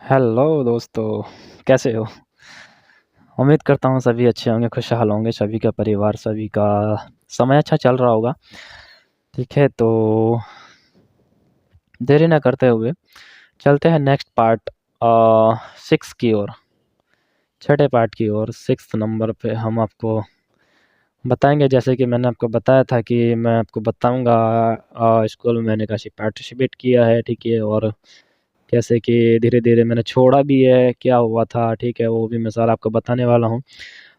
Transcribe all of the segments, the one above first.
Hello दोस्तों, कैसे हो? उम्मीद करता हूँ सभी अच्छे होंगे, खुशहाल होंगे, सभी का परिवार, सभी का समय अच्छा चल रहा होगा। ठीक है, तो देरी ना करते हुए चलते हैं नेक्स्ट पार्ट 6 की ओर, छठे पार्ट की ओर। 6th नंबर पे हम आपको बताएंगे, जैसे कि मैंने आपको बताया था कि मैं आपको बताऊंगा स्कूल में मैंने कैसे पार्टिसिपेट किया है, ठीक है, और कैसे कि धीरे-धीरे मैंने छोड़ा भी है, क्या हुआ था, ठीक है, वो भी मैं सारा आपको बताने वाला हूँ।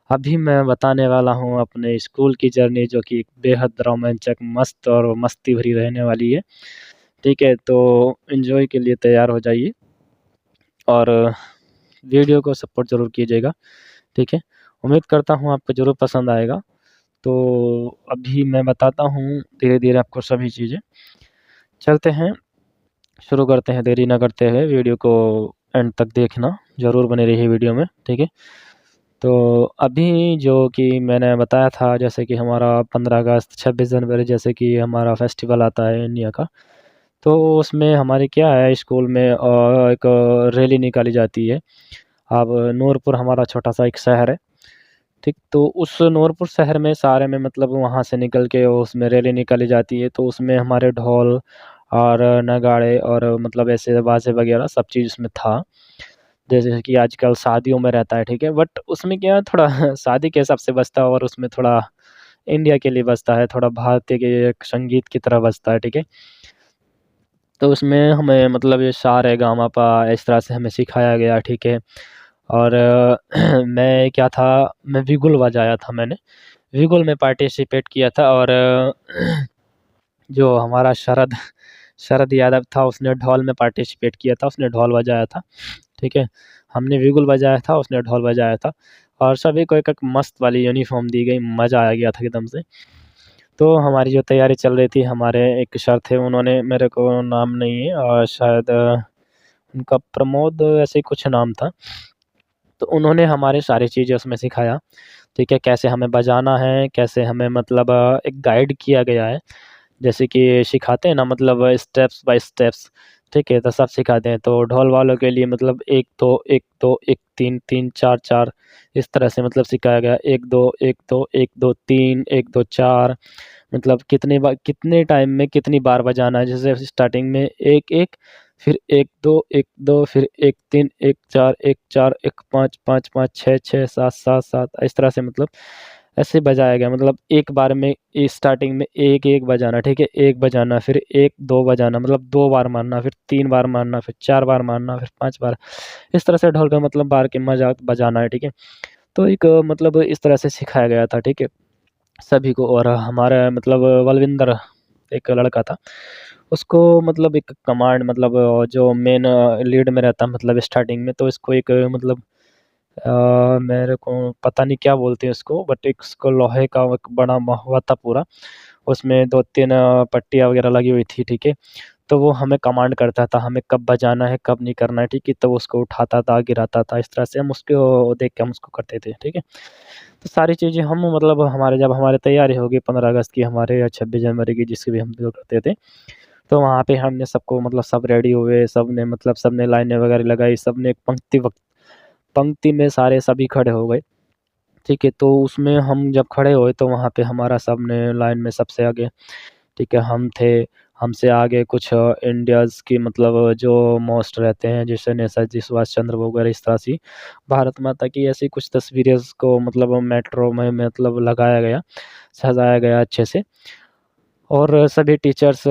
अभी मैं बताने वाला हूँ अपने स्कूल की जर्नी, जो कि बेहद रोमांचक, मस्त और मस्ती भरी रहने वाली है, ठीक है? तो एन्जॉय के लिए तैयार हो जाइए और वीडियो को सपोर्ट ज़रूर कीजिएगा, ठीक है? उम्मीद करता हूँ आपको ज़रूर पसंद आएगा। तो अभी मैं बताता हूँ धीरे-धीरे आपको सभी चीज़ें। चलते हैं, शुरू करते हैं, देरी ना करते हुए वीडियो को एंड तक देखना, ज़रूर बने रहिए वीडियो में, ठीक है? तो अभी जो कि मैंने बताया था, जैसे कि हमारा 15 अगस्त, 26 जनवरी जैसे कि हमारा फेस्टिवल आता है इंडिया का, तो उसमें हमारे क्या है स्कूल में एक रैली निकाली जाती है। अब नूरपुर हमारा छोटा-सा एक शहर है, ठीक? तो उस नूरपुर शहर में सारे में मतलब वहाँ से निकल के उसमें रैली निकाली जाती है, तो उसमें हमारे ढोल और नगाड़े और मतलब ऐसे बाजे वगैरह सब चीज़ उसमें था। जैसे कि आजकल शादियों में रहता है, ठीक है? बट उसमें क्या है थोड़ा शादी के हिसाब से बजता है और उसमें थोड़ा इंडिया के लिए बजता है, थोड़ा भारतीय के एक संगीत की तरह बजता है, ठीक है? तो उसमें हमें मतलब ये सा रे गा मा पा इस तरह से हमें सिखाया गया, ठीक है? और मैं क्या था, मैं बिगुल बजाया था मैंने। बिगुल में पार्टिसिपेट किया था और जो हमारा शरद शरद यादव था उसने ढोल में पार्टिसिपेट किया था, उसने ढोल बजाया था, ठीक है? हमने बिगुल बजाया था, उसने ढोल बजाया था और सभी को एक-एक मस्त वाली यूनिफ़ॉर्म दी गई, मज़ा आ गया था एकदम से। तो हमारी जो तैयारी चल रही थी, हमारे एक सर थे, उन्होंने मेरे को नाम नहीं है शायद उनका प्रमोद ऐसे ही कुछ नाम था। तो उन्होंने हमारे सारी चीज़ें उसमें सिखाया, ठीक है? कैसे हमें बजाना है, कैसे हमें मतलब एक गाइड किया गया है। जैसे कि सिखाते हैं ना मतलब स्टेप्स बाय स्टेप्स, ठीक है? तो सब सिखाते हैं। तो ढोल वालों के लिए मतलब 1-2 1-2 1-3 3-4 4 इस तरह से मतलब सिखाया गया। 1-2 1-2 1-2 3 1-2 4 मतलब कितने टाइम में कितनी बार बजाना है। जैसे स्टार्टिंग में 1-1 फिर 1-2 1-2 फिर 1-3 1-4 1-4 1-5 5-5 6-6 7-7 7 इस तरह से मतलब ऐसे बजाया गया। मतलब एक बार में स्टार्टिंग में 1-1 बजाना, ठीक है? 1 बजाना, फिर 1-2 बजाना मतलब 2 बार मारना, फिर 3 बार मारना, फिर 4 बार मारना, फिर 5 बार। इस तरह से ढोल का मतलब बार के मज़ा बजाना है, ठीक है? तो एक मतलब इस तरह से सिखाया गया था, ठीक है? सभी को और हमारा मतलब बलविंदर एक लड़का था, उसको मतलब एक कमांड मतलब जो मेन लीड में रहता मतलब स्टार्टिंग में, तो इसको एक मतलब मेरे को पता नहीं क्या बोलते हैं उसको, बट एक उसको लोहे का एक बना हुआ था पूरा, उसमें 2-3 पट्टियाँ वगैरह लगी हुई थी, ठीक है? तो वो हमें कमांड करता था, हमें कब बजाना है, कब नहीं करना है, ठीक है? तो वो उसको उठाता था, गिराता था, इस तरह से हम उसको देख के हम उसको करते थे, ठीक है? तो सारी चीज़ें हम मतलब हमारे जब हमारी तैयारी होगी 15 अगस्त की हमारे या 26 जनवरी की जिसकी भी हम जो करते थे, तो वहाँ पे हमने सबको मतलब सब रेडी हुए, सबने मतलब सबने लाइनें वगैरह लगाई, सबने एक पंक्ति में सारे सभी खड़े हो गए, ठीक है? तो उसमें हम जब खड़े हुए तो वहाँ पे हमारा सबने लाइन में सबसे आगे, ठीक है, हम थे, हमसे आगे कुछ इंडियाज़ की मतलब जो मोस्ट रहते हैं, जैसे नेताजी सुभाष चंद्र वगैरह इस तरह से भारत माता की ऐसी कुछ तस्वीरें उसको मतलब मेट्रो में मतलब लगाया गया, सजाया गया अच्छे से और सभी टीचर्स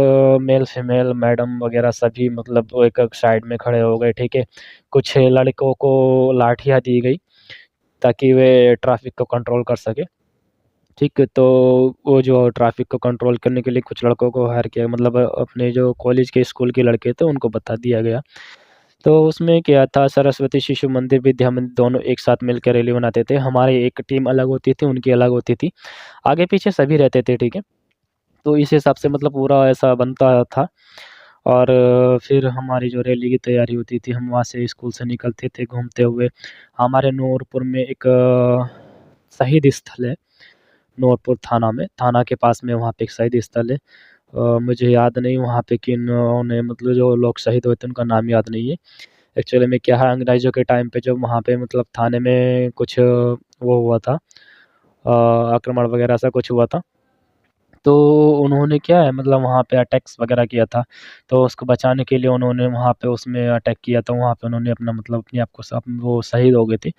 मेल फीमेल मैडम वगैरह सभी मतलब वो एक-एक साइड में खड़े हो गए, ठीक है? कुछ लड़कों को लाठियाँ दी गई ताकि वे ट्रैफ़िक को कंट्रोल कर सकें। ठीक है, तो वो जो ट्रैफ़िक को कंट्रोल करने के लिए कुछ लड़कों को हायर किया मतलब अपने जो कॉलेज के स्कूल के लड़के थे उनको बता दिया गया। तो उसमें क्या था सरस्वती शिशु मंदिर, विद्या मंदिर दोनों एक साथ मिलकर रैली बनाते थे। हमारी एक टीम अलग होती थी, उनकी अलग होती थी। आगे-पीछे सभी रहते थे, ठीक है? तो इस हिसाब से मतलब पूरा ऐसा बनता था और फिर हमारी जो रैली की तैयारी होती थी, हम वहाँ से स्कूल से निकलते थे घूमते हुए। हमारे नूरपुर में एक शहीद स्थल है। नूरपुर थाना में, थाना के पास में वहाँ पे एक शहीद स्थल है। मुझे याद नहीं वहाँ पे किन्होंने मतलब जो लोग शहीद हुए थे उनका नाम याद नहीं है। एक्चुअली में क्या है, अंग्रेज़ों के टाइम पे जब वहाँ पे मतलब थाने में कुछ वो हुआ था, आक्रमण वगैरह ऐसा कुछ हुआ था। तो उन्होंने क्या है मतलब वहाँ पे अटैक्स वगैरह किया था, तो उसको बचाने के लिए उन्होंने वहाँ पे उसमें अटैक किया, तो वहाँ पे उन्होंने अपना मतलब अपने आप को सब वो शहीद हो गए थे।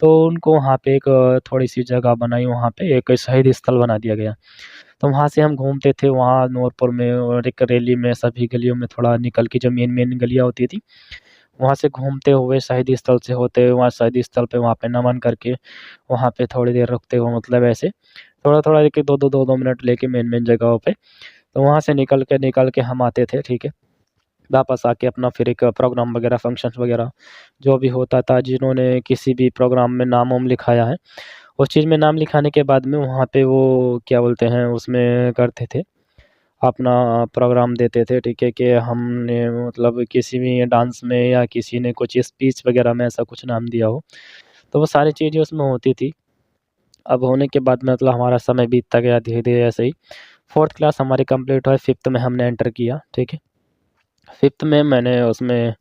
तो उनको वहाँ पे एक थोड़ी-सी जगह बनाई, वहाँ पे एक शहीद स्थल बना दिया गया। तो वहाँ से हम घूमते थे वहाँ नूरपुर में, और एक रैली में सभी गलियों में थोड़ा निकल के जो मेन-मेन गलियाँ होती थी, वहाँ से घूमते हुए शहीदी स्थल से होते हुए वहाँ शहीदी स्थल पे वहाँ पे नमन करके, वहाँ पे थोड़ी देर रुकते हुए मतलब ऐसे थोड़ा-थोड़ा एक 2-2 मिनट लेके मेन-मेन जगहों पे, तो वहाँ से निकल के हम आते थे, ठीक है। वापस आके अपना फिर एक प्रोग्राम वगैरह, फंक्शंस वगैरह जो भी होता था, जिन्होंने किसी भी प्रोग्राम में नाम-वाम लिखाया है, उस चीज़ में नाम लिखाने के बाद में वहाँ पे वो क्या बोलते हैं उसमें करते थे, अपना प्रोग्राम देते थे, ठीक है, कि हमने मतलब किसी भी डांस में या किसी ने कुछ स्पीच वगैरह में ऐसा कुछ नाम दिया हो, तो वो सारी चीज़ें उसमें होती थी। अब होने के बाद में मतलब हमारा समय बीतता गया धीरे-धीरे ऐसे ही। 4th क्लास हमारी कंप्लीट हुई, 5th में हमने एंटर किया, ठीक है। 5th में मैंने उसमें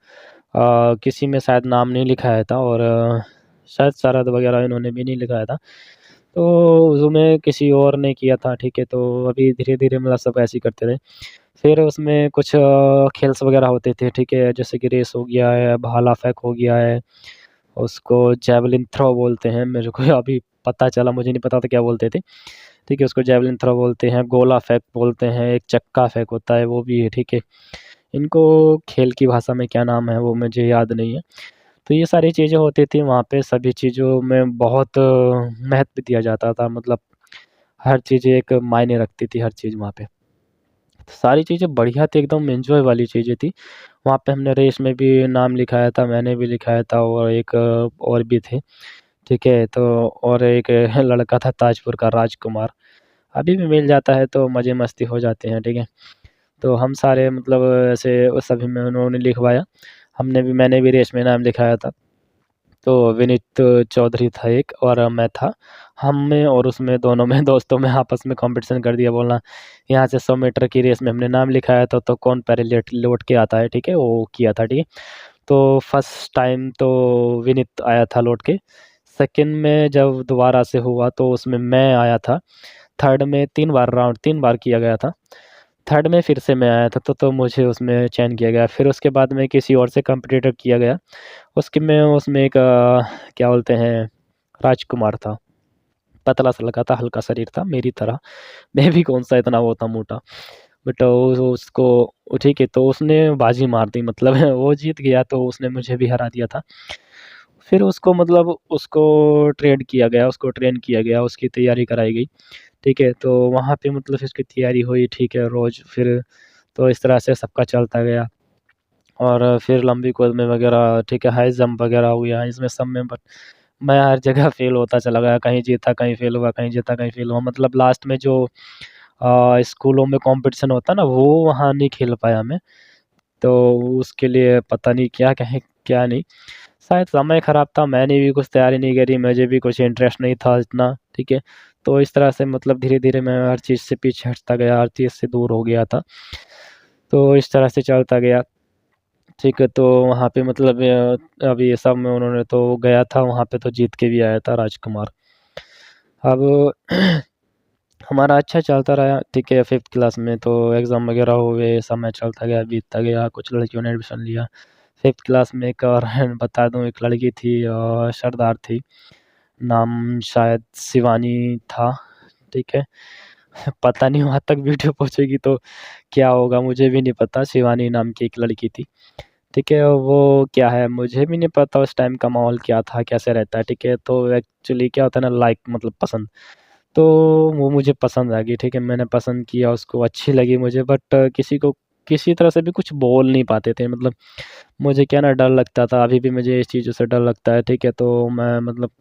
किसी में शायद नाम नहीं लिखाया था, और शायद शरद वगैरह इन्होंने भी नहीं लिखाया था। तो उसमें किसी और ने किया था, ठीक है, तो अभी धीरे-धीरे मतलब सब ऐसे ही करते रहे। फिर उसमें कुछ खेल्स वगैरह होते थे, ठीक है, जैसे कि रेस हो गया है, भाला फेंक हो गया है, उसको जैवलिन थ्रो बोलते हैं, मेरे को अभी पता चला, मुझे नहीं पता था क्या बोलते थे। ठीक है, उसको जैवलिन थ्रो बोलते हैं, गोला फेंक बोलते हैं, एक चक्का फेंक होता है, वो भी है, ठीक है। इनको खेल की भाषा में क्या नाम है वो मुझे याद नहीं है। तो ये सारी चीज़ें होती थी वहाँ पे, सभी चीज़ों में बहुत महत्व दिया जाता था, मतलब हर चीज़ एक मायने रखती थी, हर चीज़ वहाँ पे। तो सारी चीज़ें बढ़िया थी, एकदम एन्जॉय वाली चीज़ें थी। वहाँ पे हमने रेस में भी नाम लिखाया था, मैंने भी लिखाया था, और एक और भी थे, ठीक है? तो और एक लड़का था ताजपुर का राजकुमार, अभी भी मिल जाता है तो मज़े मस्ती हो जाते हैं, ठीक है? तो हम सारे मतलब ऐसे उस सभी में उन्होंने लिखवाया, मैंने भी रेस में नाम लिखाया था। तो विनीत चौधरी था एक, और मैं था। हमने और उसमें दोनों में दोस्तों में आपस में कॉम्पिटिशन कर दिया, बोलना यहाँ से 100 मीटर की रेस में हमने नाम लिखाया था, तो कौन पहले लेट लौट के आता है, ठीक है? वो किया था, ठीक है? तो फर्स्ट टाइम तो विनीत आया था लौट के, सेकंड में जब दोबारा से हुआ तो उसमें मैं आया था, थर्ड में 3 बार किया गया था। थर्ड में फिर से मैं आया था, तो मुझे उसमें चयन किया गया। फिर उसके बाद में किसी और से कॉम्पिटिटर किया गया। उसमें एक क्या बोलते हैं, राजकुमार था। पतला-सा लड़का था, हल्का शरीर था मेरी तरह। मैं भी कौन-सा इतना वो था मोटा। बट वो उसको वो ठीक है, तो उसने बाजी मार दी, मतलब वो जीत गया, तो उसने मुझे भी हरा दिया था। फिर उसको मतलब उसको ट्रेन किया गया, उसकी तैयारी कराई गई। ठीक है, तो वहाँ पे मतलब इसकी तैयारी हुई, ठीक है, रोज़ फिर तो इस तरह से सबका चलता गया, और फिर लंबी कूद में वगैरह, ठीक है, हाई जंप वगैरह हो गया, इसमें सब में बट मैं हर जगह फ़ेल होता चला गया, कहीं जीता, कहीं फ़ेल हुआ, कहीं जीता, कहीं फ़ेल हुआ, मतलब लास्ट में जो स्कूलों में कॉम्पिटिशन होता है ना, वो वहाँ नहीं खेल पाया मैं, तो उसके लिए पता नहीं क्या कहें, क्या नहीं। शायद समय खराब था, मैंने भी कुछ तैयारी नहीं करी, मुझे भी कुछ इंटरेस्ट नहीं था इतना, ठीक है। तो इस तरह से मतलब धीरे-धीरे मैं हर चीज़ से पीछे हटता गया, हर चीज़ से दूर हो गया था। तो इस तरह से चलता गया, ठीक है। तो वहाँ पे मतलब अभी ये सब में उन्होंने तो गया था वहाँ पे, तो जीत के भी आया था राजकुमार। अब हमारा अच्छा चलता रहा, ठीक है, 5th क्लास में तो एग्ज़ाम वगैरह हुए, समय चलता गया, बीतता गया, कुछ लड़कियों ने एडमिशन लिया। 5th क्लास में एक और बता दूँ, एक लड़की थी, सरदार थी, नाम शायद शिवानी था, ठीक है। पता नहीं वहाँ तक वीडियो पहुँचेगी तो क्या होगा, मुझे भी नहीं पता, शिवानी नाम की एक लड़की थी, ठीक है। वो क्या है मुझे भी नहीं पता उस टाइम का माहौल क्या था, कैसे रहता है, ठीक है। तो एक्चुअली क्या होता है ना, लाइक मतलब पसंद, तो वो मुझे पसंद आ गई, ठीक है, मैंने पसंद किया उसको, अच्छी लगी मुझे, बट किसी को किसी तरह से भी कुछ बोल नहीं पाते थे, मतलब मुझे क्या ना डर लगता था, अभी भी मुझे इस चीज़ों से डर लगता है, ठीक है। तो मैं मतलब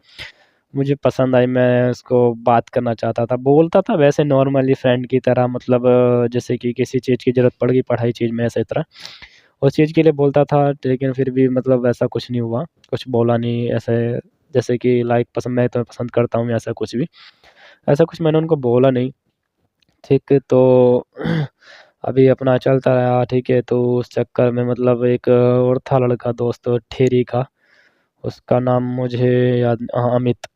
मुझे पसंद आई, मैं उसको बात करना चाहता था, बोलता था वैसे नॉर्मली फ्रेंड की तरह, मतलब जैसे कि किसी चीज़ की ज़रूरत पड़ गई पढ़ाई चीज़ में, ऐसे तरह उस चीज़ के लिए बोलता था, लेकिन फिर भी मतलब ऐसा कुछ नहीं हुआ, कुछ बोला नहीं ऐसे, जैसे कि लाइक पसंद, मैं तुम्हें पसंद करता हूँ, ऐसा कुछ भी, ऐसा कुछ मैंने उनको बोला नहीं, ठीक है। तो अभी अपना चलता रहा, ठीक है। तो उस चक्कर में मतलब एक और था लड़का दोस्त ठेरी का, उसका नाम मुझे याद, हाँ, अमित,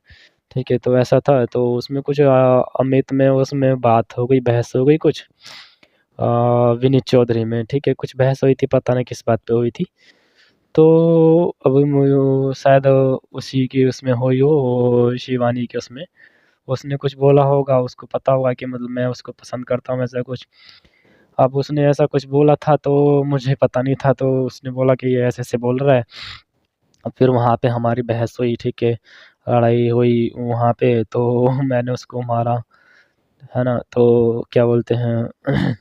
ठीक है। तो ऐसा था, तो उसमें कुछ अमित में उसमें बात हो गई, बहस हो गई कुछ अ, विनीत चौधरी में, ठीक है। कुछ बहस हुई थी, पता नहीं किस बात पे हुई थी। तो अभी शायद उसी की उसमें हुई हो, शिवानी के उसमें उसने कुछ बोला होगा, उसको पता होगा कि मतलब मैं उसको पसंद करता हूँ, ऐसा कुछ। अब उसने ऐसा कुछ बोला था तो मुझे पता नहीं था, तो उसने बोला कि ये ऐसे ऐसे बोल रहा है। अब फिर वहाँ पे हमारी बहस हुई, ठीक है, लड़ाई हुई वहाँ पे, तो मैंने उसको मारा, है ना। तो क्या बोलते हैं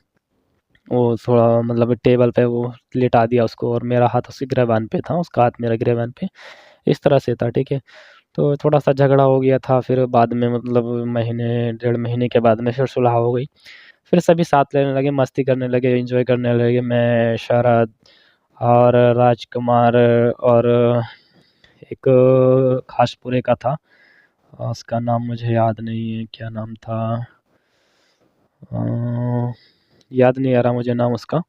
वो थोड़ा मतलब टेबल पे वो लिटा दिया उसको, और मेरा हाथ उसकी गिरबान पे था, उसका हाथ मेरा गिरबान पे, इस तरह से था, ठीक है। तो थोड़ा सा झगड़ा हो गया था, फिर बाद में मतलब महीने 1.5 महीने के बाद में फिर सुलह हो गई। फिर सभी साथ लेने लगे, मस्ती करने लगे, एंजॉय करने लगे, मैं, शरद और राजकुमार, और एक खासपुरे का था, उसका नाम मुझे याद नहीं है, क्या नाम था, अ, याद नहीं आ रहा मुझे नाम उसका,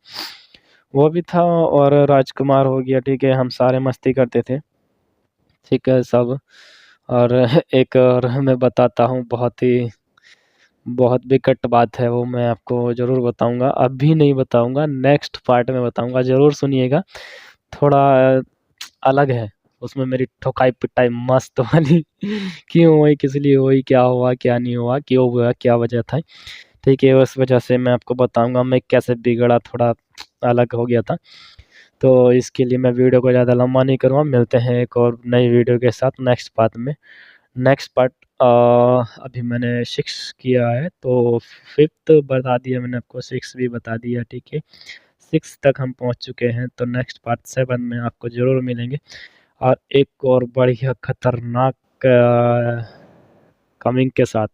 वो भी था, और राजकुमार हो गया, ठीक है। हम सारे मस्ती करते थे, ठीक है सब। और एक और मैं बताता हूँ, बहुत विकट बात है, वो मैं आपको ज़रूर बताऊंगा, अभी नहीं बताऊंगा, नेक्स्ट पार्ट में बताऊंगा, ज़रूर सुनिएगा। थोड़ा अलग है, उसमें मेरी ठोकाई पिटाई मस्त वाली क्यों हुई, किस लिए हुई, क्या हुआ क्या नहीं हुआ, क्यों हुआ, क्या वजह था, ठीक है। उस वजह से मैं आपको बताऊंगा मैं कैसे बिगड़ा, थोड़ा अलग हो गया था। तो इसके लिए मैं वीडियो को ज़्यादा लंबा नहीं करूँगा, मिलते हैं एक और नई वीडियो के साथ नेक्स्ट पार्ट में। नेक्स्ट पार्ट अभी मैंने 6 किया है, तो 5th बता दिया मैंने आपको, 6 भी बता दिया, ठीक है। 6 तक हम पहुंच चुके हैं, तो नेक्स्ट पार्ट 7 में आपको ज़रूर मिलेंगे, और एक और बढ़िया खतरनाक कमिंग के साथ,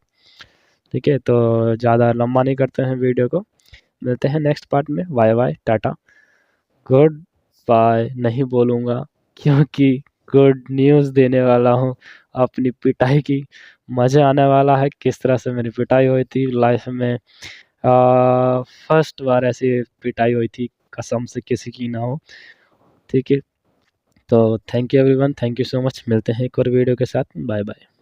ठीक है। तो ज़्यादा लंबा नहीं करते हैं वीडियो को, मिलते हैं नेक्स्ट पार्ट में, bye bye, tata, good bye नहीं बोलूँगा, क्योंकि गुड न्यूज़ देने वाला हूँ अपनी पिटाई की। मज़ा आने वाला है, किस तरह से मेरी पिटाई हुई थी लाइफ में, फर्स्ट बार ऐसी पिटाई हुई थी, कसम से किसी की ना हो, ठीक है। तो thank you everyone, thank you so much, मिलते हैं एक और वीडियो के साथ, बाय बाय।